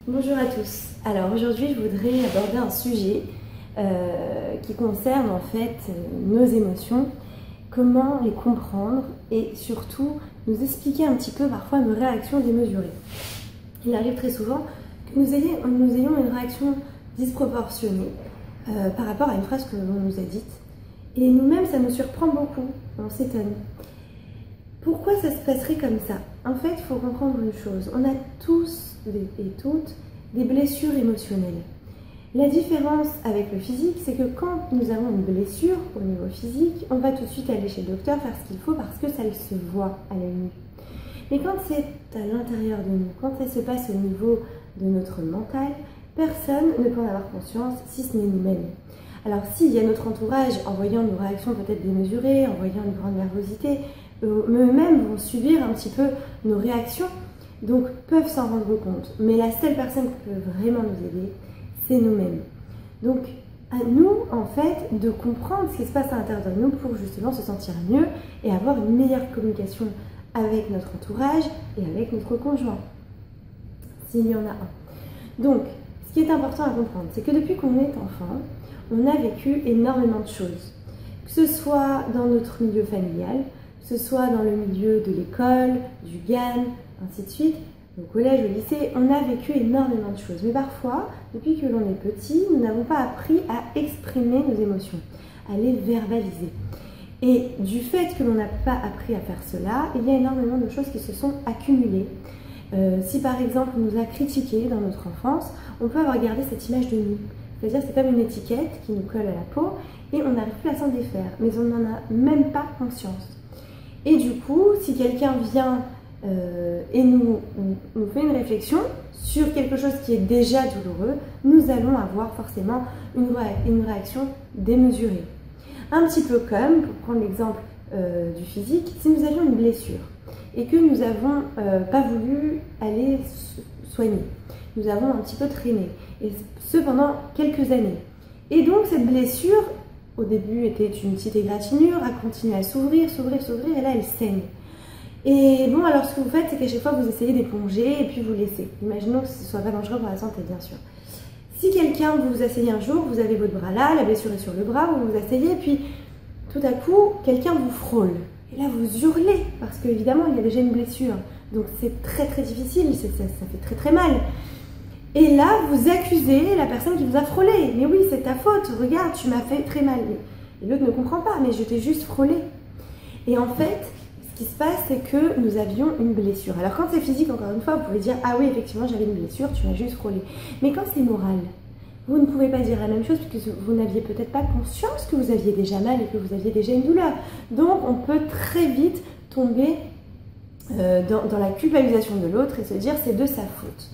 Bonjour à tous. Alors aujourd'hui je voudrais aborder un sujet qui concerne en fait nos émotions, comment les comprendre et surtout nous expliquer un petit peu parfois nos réactions démesurées. Il arrive très souvent que nous ayons une réaction disproportionnée par rapport à une phrase que l'on nous a dite et nous-mêmes ça nous surprend beaucoup, on s'étonne. Pourquoi ça se passerait comme ça? En fait, il faut comprendre une chose, on a tous et toutes des blessures émotionnelles. La différence avec le physique, c'est que quand nous avons une blessure au niveau physique, on va tout de suite aller chez le docteur faire ce qu'il faut parce que ça se voit à l'œil nu. Mais quand c'est à l'intérieur de nous, quand ça se passe au niveau de notre mental, personne ne peut en avoir conscience si ce n'est nous-mêmes. Alors s'il y a notre entourage, en voyant nos réactions peut-être démesurées, en voyant une grande nervosité, eux-mêmes vont subir un petit peu nos réactions, donc peuvent s'en rendre compte. Mais la seule personne qui peut vraiment nous aider, c'est nous-mêmes. Donc à nous, en fait, de comprendre ce qui se passe à l'intérieur de nous pour justement se sentir mieux et avoir une meilleure communication avec notre entourage et avec notre conjoint, s'il y en a un. Donc, ce qui est important à comprendre, c'est que depuis qu'on est enfant, on a vécu énormément de choses. Que ce soit dans notre milieu familial, que ce soit dans le milieu de l'école, du GAN, ainsi de suite, au collège, au lycée, on a vécu énormément de choses. Mais parfois, depuis que l'on est petit, nous n'avons pas appris à exprimer nos émotions, à les verbaliser. Et du fait que l'on n'a pas appris à faire cela, il y a énormément de choses qui se sont accumulées. Si par exemple on nous a critiqué dans notre enfance, on peut avoir gardé cette image de nous. C'est-à-dire c'est comme une étiquette qui nous colle à la peau et on n'arrive plus à s'en défaire, mais on n'en a même pas conscience. Et du coup, si quelqu'un vient et nous fait une réflexion sur quelque chose qui est déjà douloureux, nous allons avoir forcément une réaction démesurée. Un petit peu comme, pour prendre l'exemple du physique, si nous avions une blessure et que nous n'avons pas voulu aller soigner, nous avons un petit peu traîné, et ce pendant quelques années. Et donc cette blessure, au début était une petite égratignure, a continué à s'ouvrir, et là elle saigne. Et bon, alors ce que vous faites, c'est qu'à chaque fois vous essayez d'éponger et puis vous laissez. Imaginons que ce ne soit pas dangereux pour la santé, bien sûr. Si quelqu'un vous asseyez un jour, vous avez votre bras là, la blessure est sur le bras, vous vous asseyez et puis tout à coup, quelqu'un vous frôle. Et là vous hurlez, parce qu'évidemment il y a déjà une blessure. Donc c'est très très difficile, ça fait très très mal. Et là, vous accusez la personne qui vous a frôlé. Mais oui, c'est ta faute, regarde, tu m'as fait très mal. Et l'autre ne comprend pas, mais je t'ai juste frôlé. Et en fait, ce qui se passe, c'est que nous avions une blessure. Alors quand c'est physique, encore une fois, vous pouvez dire « Ah oui, effectivement, j'avais une blessure, tu m'as juste frôlé. » Mais quand c'est moral, vous ne pouvez pas dire la même chose puisque vous n'aviez peut-être pas conscience que vous aviez déjà mal et que vous aviez déjà une douleur. Donc on peut très vite tomber dans la culpabilisation de l'autre et se dire « C'est de sa faute ».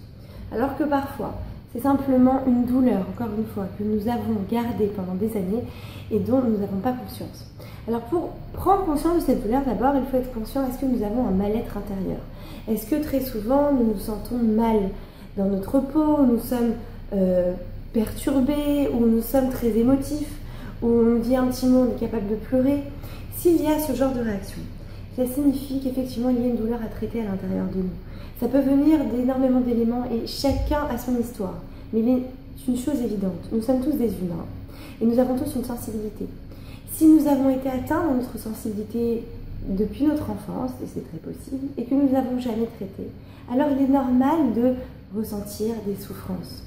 Alors que parfois, c'est simplement une douleur, encore une fois, que nous avons gardée pendant des années et dont nous n'avons pas conscience. Alors pour prendre conscience de cette douleur, d'abord, il faut être conscient, est-ce que nous avons un mal-être intérieur? Est-ce que très souvent, nous nous sentons mal dans notre peau, nous sommes perturbés, ou nous sommes très émotifs, ou on nous dit un petit mot, on est capable de pleurer? S'il y a ce genre de réaction, ça signifie qu'effectivement, il y a une douleur à traiter à l'intérieur de nous. Ça peut venir d'énormément d'éléments et chacun a son histoire. Mais il est une chose évidente, nous sommes tous des humains et nous avons tous une sensibilité. Si nous avons été atteints dans notre sensibilité depuis notre enfance, et c'est très possible, et que nous n'avons jamais traité, alors il est normal de ressentir des souffrances.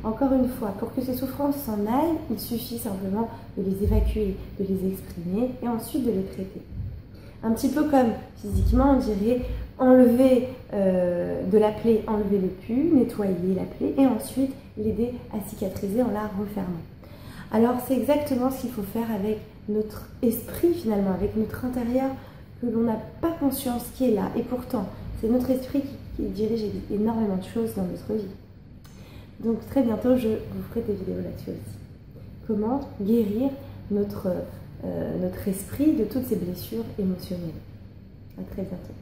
Encore une fois, pour que ces souffrances s'en aillent, il suffit simplement de les évacuer, de les exprimer et ensuite de les traiter. Un petit peu comme physiquement, on dirait enlever de la plaie, enlever le pus, nettoyer la plaie et ensuite l'aider à cicatriser en la refermant. Alors c'est exactement ce qu'il faut faire avec notre esprit finalement, avec notre intérieur que l'on n'a pas conscience qui est là. Et pourtant, c'est notre esprit qui dirige énormément de choses dans notre vie. Donc très bientôt, je vous ferai des vidéos là-dessus aussi. Comment guérir notre esprit de toutes ces blessures émotionnelles. À très bientôt.